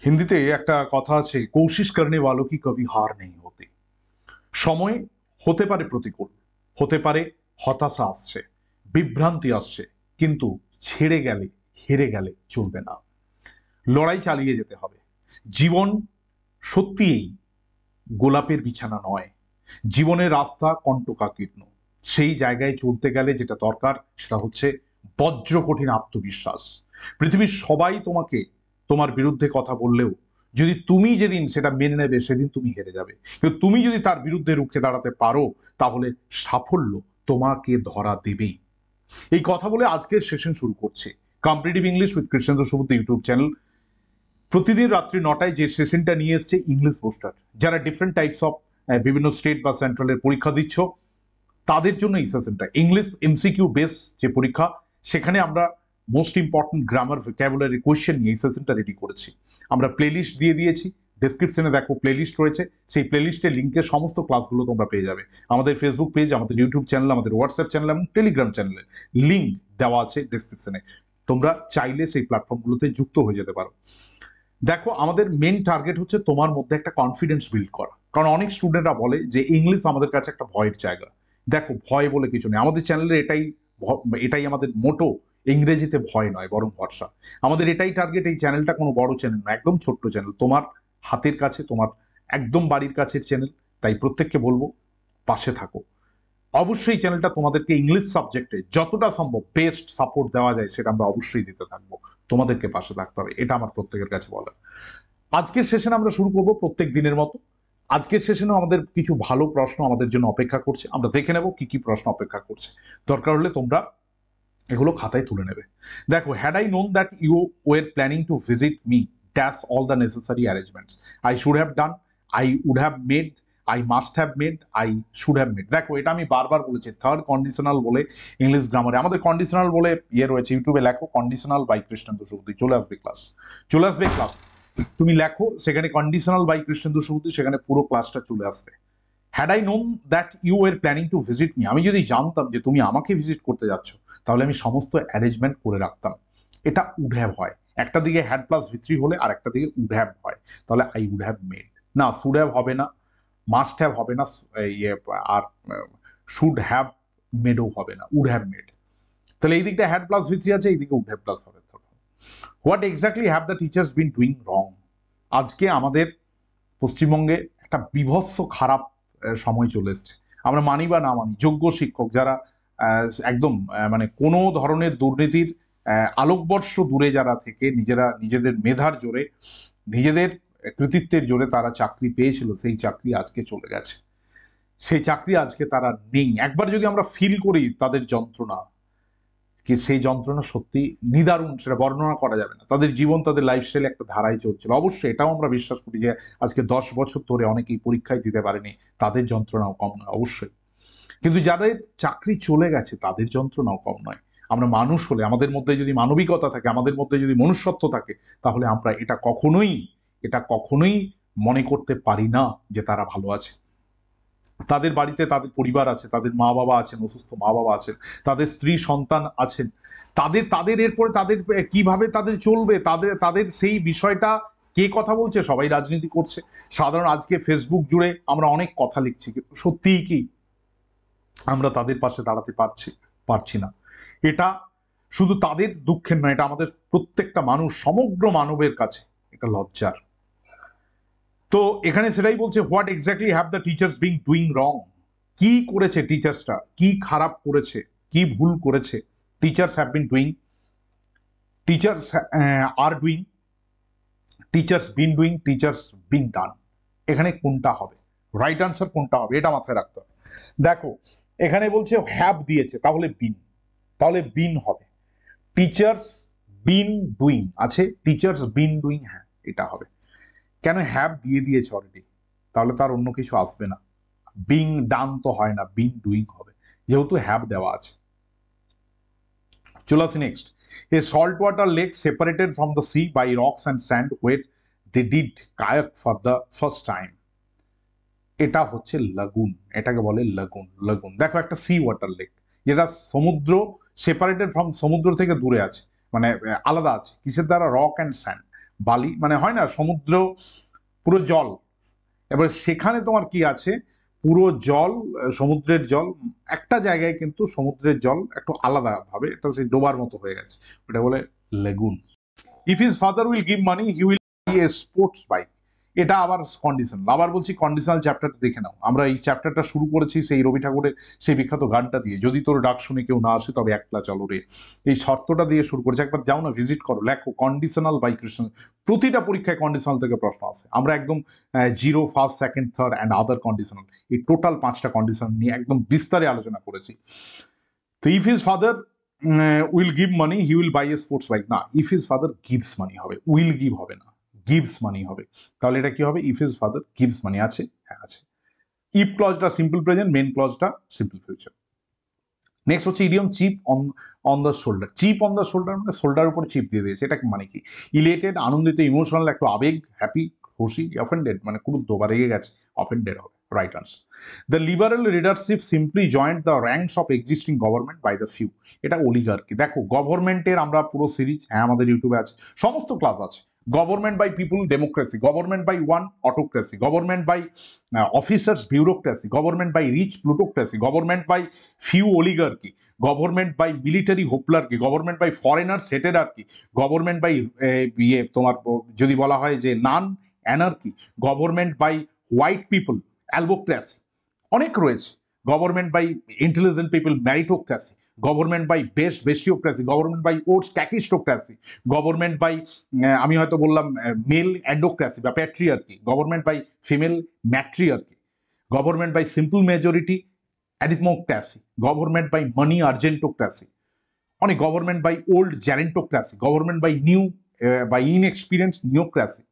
হিন্দিতে একটা কথা আছে, কোশিশ করনে ওয়ালো কি কবি হার নেই হতে। সময় হতে পারে প্রতিকূল, হতে পারে হতাশা আসছে, বিভ্রান্তি আসছে, কিন্তু ছেড়ে গেলে, হেরে গেলে চলবে না। লড়াই চালিয়ে যেতে হবে। জীবন সত্যিই গোলাপের বিছানা নয়, জীবনের রাস্তা কণ্টকাকীর্ণ। সেই জায়গায় চলতে গেলে যেটা দরকার সেটা হচ্ছে বজ্র কঠিন আত্মবিশ্বাস। পৃথিবীর সবাই তোমাকে তোমার বিরুদ্ধে কথা বললেও যদি তুমি যেদিন সেটা মেনে নেবে সেদিন তুমি হেরে যাবে, কিন্তু তুমি যদি তার বিরুদ্ধে রুখে দাঁড়াতে পারো তাহলে সাফল্য তোমাকে ধরা দেবেই। এই কথা বলে আজকের সেশন শুরু করছে competitive English with Krishnendra Subuddha YouTube channel. প্রতিদিন রাত্রি 9টায় যে সেশনটা নিয়ে এসছে ইংলিশ বুস্টার, যারা ডিফারেন্ট টাইপস অফ বিভিন্ন স্টেট বা সেন্ট্রালের পরীক্ষা দিচ্ছ তাদের জন্য এই সেশনটা ইংলিশ এমসিকিউ বেস যে পরীক্ষা, সেখানে আমরা most important grammar vocabulary question নিয়ে এই সেশনটা রেডি করেছি। আমরা প্লেলিস্ট দিয়ে দিয়েছি, ডেসক্রিপশনে দেখো প্লেলিস্ট রয়েছে, সেই প্লেলিস্টের লিঙ্কে সমস্ত ক্লাসগুলো তোমরা পেয়ে যাবে। আমাদের ফেসবুক পেজ, আমাদের ইউটিউব চ্যানেল, আমাদের হোয়াটসঅ্যাপ চ্যানেল এবং টেলিগ্রাম চ্যানেলের লিঙ্ক দেওয়া আছে ডেসক্রিপশনে। তোমরা চাইলে সেই প্ল্যাটফর্মগুলোতে যুক্ত হয়ে যেতে পারো। দেখো, আমাদের মেন টার্গেট হচ্ছে তোমার মধ্যে একটা কনফিডেন্স বিল্ড করা, কারণ অনেক স্টুডেন্টরা বলে যে ইংলিশ আমাদের কাছে একটা ভয়ের জায়গা। দেখো, ভয় বলে কিছু নেই আমাদের চ্যানেলে, এটাই আমাদের মোটো। ইংরেজিতে ভয় নয়, বরং ভরসা। আমাদের এটাই টার্গেট। এই চ্যানেলটা কোনো বড় চ্যানেল না, একদম ছোট্ট চ্যানেল, তোমার হাতের কাছে, তোমার একদম বাড়ির কাছের চ্যানেল। তাই প্রত্যেককে বলবো পাশে থাকো। অবশ্যই চ্যানেলটা তোমাদেরকে ইংলিশ সাবজেক্টে যতটা সম্ভব বেস্ট সাপোর্ট দেওয়া যায় সেটা আমরা অবশ্যই দিতে থাকবো। তোমাদেরকে পাশে থাকতে হবে, এটা আমার প্রত্যেকের কাছে বলা। আজকের সেশন আমরা শুরু করব প্রত্যেক দিনের মতো। আজকের সেশনেও আমাদের কিছু ভালো প্রশ্ন আমাদের জন্য অপেক্ষা করছে, আমরা দেখে নেব কি কি প্রশ্ন অপেক্ষা করছে। দরকার হলে তোমরা এগুলো খাতায় তুলে নেবে। দেখো, had I known that you were planning to visit me dash all the necessary arrangements I should have done, I would have made, I must have made, I should have made. দেখো, এটা আমি বারবার বলেছি, third conditional বলে English গ্রামারে আমাদের conditional বলে ইয়ে রয়েছে, ইউটিউবে লেখো কন্ডিশনাল বাই কৃষ্ণেন্দু সুবুদ্ধি, চলে আসবে ক্লাস, চলে আসবে ক্লাস। তুমি লেখো সেখানে কন্ডিশনাল বাই কৃষ্ণেন্দু সুবুদ্ধি, সেখানে পুরো ক্লাসটা চলে আসবে। Had I known that you were planning to visit me, আমি যদি জানতাম যে তুমি আমাকে ভিজিট করতে যাচ্ছ তাহলে আমি সমস্ত অ্যারেঞ্জমেন্ট করে রাখতাম। এটা উড হ্যাভ হয়, একটা দিকে হ্যাড প্লাস ভি3 হলে আর একটা দিকে উড হ্যাভ হয়, তাহলে আই উড হ্যাভ মেড। না, শুড হ্যাভ হবে না, মাস্ট হ্যাভ হবে না, ইয়ে আর শুড হ্যাভ মেডও হবে না, উড হ্যাভ মেড। তাহলে এই দিকটা হ্যাড প্লাস ভি3 আছে, এইদিকে উড হ্যাভ প্লাস হবে। What exactly have the teachers been doing wrong. আজকে আমাদের পশ্চিমবঙ্গে একটা বিভৎস খারাপ সময় চলে এসছে। আমরা মানি বা না মানি, যোগ্য শিক্ষক যারা একদম মানে কোনো ধরনের দুর্নীতির আলোকবর্ষ দূরে যারা থেকে নিজেরা নিজেদের মেধার জোরে, নিজেদের কৃতিত্বের জোরে তারা চাকরি পেয়েছিল, সেই চাকরি আজকে চলে গেছে, সেই চাকরি আজকে তারা নেই। একবার যদি আমরা ফিল করি তাদের যন্ত্রণা, কি সেই যন্ত্রণা সত্যি নিদারুণ, সেটা বর্ণনা করা যাবে না। তাদের জীবন, তাদের লাইফস্টাইল একটা ধারায় চলছিল। অবশ্যই এটাও আমরা বিশ্বাস করি যে আজকে 10 বছর ধরে অনেকেই পরীক্ষায় দিতে পারেনি, তাদের যন্ত্রণাও কম নয় অবশ্যই। কিন্তু যাদের চাকরি চলে গেছে তাদের যন্ত্রণাও কম নয়। আমরা মানুষ হলে, আমাদের মধ্যে যদি মানবিকতা থাকে, আমাদের মধ্যে যদি মনুষ্যত্ব থাকে, তাহলে আমরা এটা কখনোই মনে করতে পারি না যে তারা ভালো আছে। তাদের বাড়িতে তাদের পরিবার আছে, তাদের মা বাবা আছেন, অসুস্থ মা বাবা আছেন, তাদের স্ত্রী সন্তান আছেন, তাদের তাদের এরপরে তাদের কিভাবে তাদের চলবে, তাদের তাদের সেই বিষয়টা কে কথা বলছে? সবাই রাজনীতি করছে। সাধারণ আজকে ফেসবুক জুড়ে আমরা অনেক কথা লিখছি, কিন্তু সত্যিই কি আমরা তাদের পাশে দাঁড়াতে পারছি না? এটা শুধু তাদের দুঃখের নয়, এটা আমাদের প্রত্যেকটা মানুষ, সমগ্র মানবের কাছে এটা লজ্জার। তো এখানে সেটাই বলছে, what exactly have the teachers being doing wrong. কি করেছে টিচার্সরা, কি খারাপ করেছে, কি ভুল করেছে? Teachers have been doing, teachers are doing, teachers been doing, teachers being done. এখানে কোনটা হবে? রাইট আনসার কোনটা হবে এটা মাথায় রাখতে হবে। দেখো, এখানে বলছে হ্যাভ দিয়েছে, তাহলে বিন হবে। টিচার্স বিন ডুইং আছে, টিচার্স বিন ডুইং, হ্যাঁ এটা হবে। কেন? হ্যাভ দিয়ে দিয়েছে অলরেডি, তাহলে তার অন্য কিছু আসবে না। বিং ডান তো হয় না, বিং ডুইং হবে, যেহেতু হ্যাভ দেওয়া আছে। চলে আসি next. A salt water lake separated from the sea by rocks and sand wait they did kayak for the first time. এটা হচ্ছে লাগুন, এটাকে বলে লাগুন। লাগুন দেখো, একটা সি ওয়াটার লেক, যেটা সমুদ্র, সেপারেটেড ফ্রম সমুদ্র থেকে দূরে আছে, মানে আলাদা আছে কিসের দ্বারা? রক অ্যান্ড স্যান্ড, বালি মানে হয় না সমুদ্র পুরো জল, এবার সেখানে তোমার কি আছে পুরো জল, সমুদ্রের জল একটা জায়গায় কিন্তু সমুদ্রের জল একটু আলাদা ভাবে এটা সেই ডোবার মতো হয়ে গেছে, ওটা বলে lagoon. If his father will give money he will B A sports bike, এটা আবার কন্ডিশনাল। আবার বলছি কন্ডিশনাল চ্যাপ্টারটা দেখে নাও, আমরা এই চ্যাপ্টারটা শুরু করেছি সেই রবি ঠাকুরের সেই বিখ্যাত গানটা দিয়ে, যদি তোর ডাক শুনে কেউ না আসে তবে একলা চলো রে, এই শর্তটা দিয়ে শুরু করেছে। একবার যাও না, ভিজিট করো, লেখো কন্ডিশনাল বাই কৃষ্ণ। প্রতিটা পরীক্ষায় কন্ডিশনাল থেকে প্রশ্ন আসে। আমরা একদম zero, first, second, third and other conditional, এই টোটাল 5টা কন্ডিশন নিয়ে একদম বিস্তারে আলোচনা করেছি। তো if his father will give money he will buy A sports bike, না, ইফ হিজ ফাদার গিভস মানি হবে, উইল গিভ হবে না, গিভস মানি হবে। তাহলে এটা কি হবে, if his father gives money আছে, হ্যাঁ আছে। ইফ ক্লজটা সিম্পল প্রেজেন্ট, মেন ক্লজটা সিম্পল ফিউচার। নেক্সট হচ্ছে idiom chip on the shoulder. Chip on the shoulder মানে শোল্ডার উপর চিপ দিয়ে দিয়েছে, এটা মানে কি, ইলেটেড আনন্দিত, ইমোশনাল একটু আবেগ, হ্যাপি খুশি, অফেন্ডেড মানে ক্রুদ্ধ বা রেগে গেছে, অফেন্ডেড হবে, right answer. The liberal leadership simply joint the ranks of existing government by the few, এটা অলিগার্কি। দেখো গভর্নমেন্টের আমরা পুরো সিরিজ, হ্যাঁ আমাদের ইউটিউবে আছে, সমস্ত ক্লাস আছে। Government by people democracy, government by one autocracy, government by officers bureaucracy, government by rich plutocracy, government by few oligarchy, government by military hoplarchy, government by foreigners heterarchy, government by ইয়ে তোমার যদি বলা হয় যে none anarchy, government by white people albocracy, অনেক রয়েছে। Government by intelligent people meritocracy, government by best bestiocracy, government by ওটস kakistocracy, government by আমি হয়তো বললাম মেল অ্যান্ডোক্রেসি বা patriarchy, government by female matriarchy, government by simple majority arithmocracy, government by money argentocracy, অনেক, government by old gerontocracy, government by new by inexperience neocracy,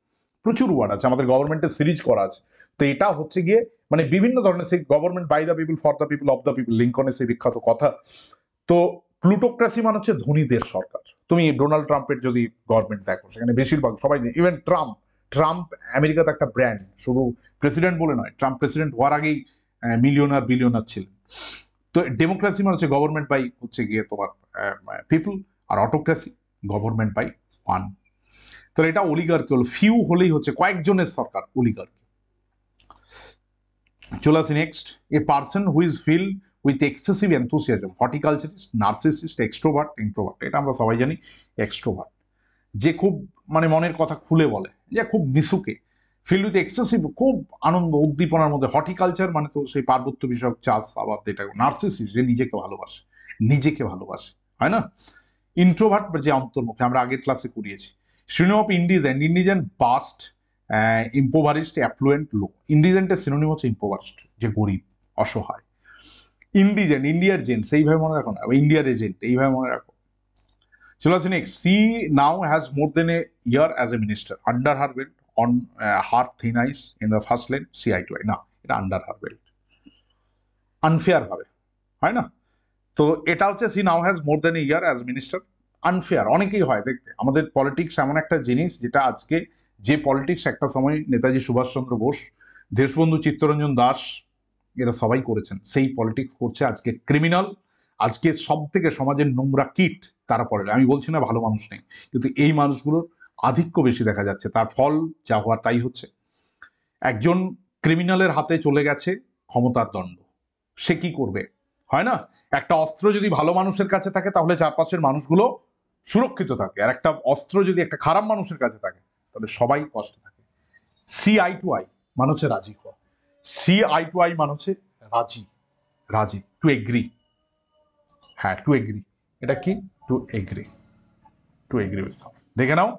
প্রচুর word আছে, আমাদের গভর্নমেন্টের সিরিজ করা আছে। তো এটা হচ্ছে গিয়ে মানে বিভিন্ন ধরনের সেই government by the people, for the people, of the people, লিঙ্কনের সেই বিখ্যাত কথা। তো প্লুটোক্রেসি মানে হচ্ছে ধনীদের সরকার। তুমি ডোনাল্ড ট্রাম্পের যদি গভর্নমেন্ট দেখো, সেখানে বেশিরভাগ সবাই, ইভেন ট্রাম্প আমেরিকাতে একটা ব্র্যান্ড, শুধু প্রেসিডেন্ট বলে নয়, ট্রাম্প প্রেসিডেন্ট হওয়ার আগেই মিলিয়নার বিলিয়নার ছিলেন। তো ডেমোক্রেসি মানে হচ্ছে গভর্নমেন্ট বাই হচ্ছে গিয়ে তোমার পিপল, আর অটোক্রেসি গভর্নমেন্ট বাই ওয়ান। তো এটা অলিগার্কি হলো, ফিউ হলেই হচ্ছে কয়েকজনের সরকার, অলিগার্কি। চলে আসি next, a person who is fill with excessive enthusiasm, horticulturist, narcissist, extrovert, introvert, এটা আমরা সবাই জানি এক্সট্রোভার্ট, যে খুব মানে মনের কথা খুলে বলে, যে খুব মিশুকে, ফিল উইথ এক্সেসিভ খুব আনন্দ উদ্দীপনার মধ্যে, হর্টিকালচার মানে তো সেই পার্বত্য বিষয়ক চাষ আবাদ, এটা নার্সিসিস্ট যে নিজেকে ভালোবাসে, নিজেকে ভালোবাসে, হয় না। ইন্ট্রোভার্ট যে অন্তর্মুখী, আমরা আগের ক্লাসে করিয়েছি। Synonym of indigent, indigent bust, impoverished, affluent, low. ইন্ডিজেন্টের সিনোনিম হচ্ছে ইম্পোভারিস্ট, যে গরিব অসহায়। ইন্ডিজেন্ট, ইন্ডিয়ার জেন্ট, সেইভাবে মনে রাখো না, ইন্ডিয়ার এজেন্ট এইভাবে মনে রাখো। চলো আসি next, she now has more than a year as a minister, under her belt, on her thin ice, in the first lane, see eye to eye, না এটা আন্ডার হার বেল্ট, আনফেয়ার ভাবে, হয় না। তো এটা হচ্ছে she now has more than a year as minister, unfair অনেকেই হয় দেখতে। আমাদের পলিটিক্স এমন একটা জিনিস যেটা আজকে, যে পলিটিক্স একটা সময় নেতাজি সুভাষচন্দ্র বোস, দেশবন্ধু চিত্তরঞ্জন দাস, এরা সবাই করেছেন, সেই পলিটিক্স করছে আজকে ক্রিমিনাল, আজকে সব থেকে সমাজের নোংরা কিট তারা পড়ে। আমি বলছি না ভালো মানুষ নেই, কিন্তু এই মানুষগুলোর আধিক্য বেশি দেখা যাচ্ছে, তার ফল যা হওয়ার তাই হচ্ছে। একজন ক্রিমিনালের হাতে চলে গেছে ক্ষমতার দণ্ড, সে কি করবে, হয় না। একটা অস্ত্র যদি ভালো মানুষের কাছে থাকে তাহলে চারপাশের মানুষগুলো সুরক্ষিত থাকে, আর একটা অস্ত্র যদি একটা খারাপ মানুষের কাছে থাকে তাহলে সবাই কষ্ট থাকে। সি আই টু আই মানে হচ্ছে রাজি হওয়া, সি আই টু আই মানে হচ্ছে রাজি, রাজি, টু এগ্রি, হ্যাঁ টু এগ্রি, এটা কি, two agri, two agree with some. দেখে নাও,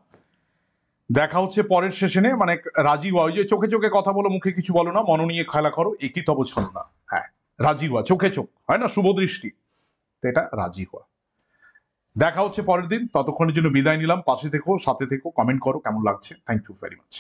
দেখা হচ্ছে পরের সেশনে, মানে রাজি হওয়া, ওই যে চোখে চোখে কথা বলো মুখে কিছু বলো না, মন নিয়ে খেলা করো, একই তব ছল না, হ্যাঁ রাজি হওয়া, চোখে চোখ, হয় না, শুভ দৃষ্টি, তো এটা রাজি হওয়া। দেখা হচ্ছে পরের দিন, ততক্ষণের জন্য বিদায় নিলাম। পাশে থেকো, সাথে থেকো, কমেন্ট করো কেমন লাগছে। Thank you very much.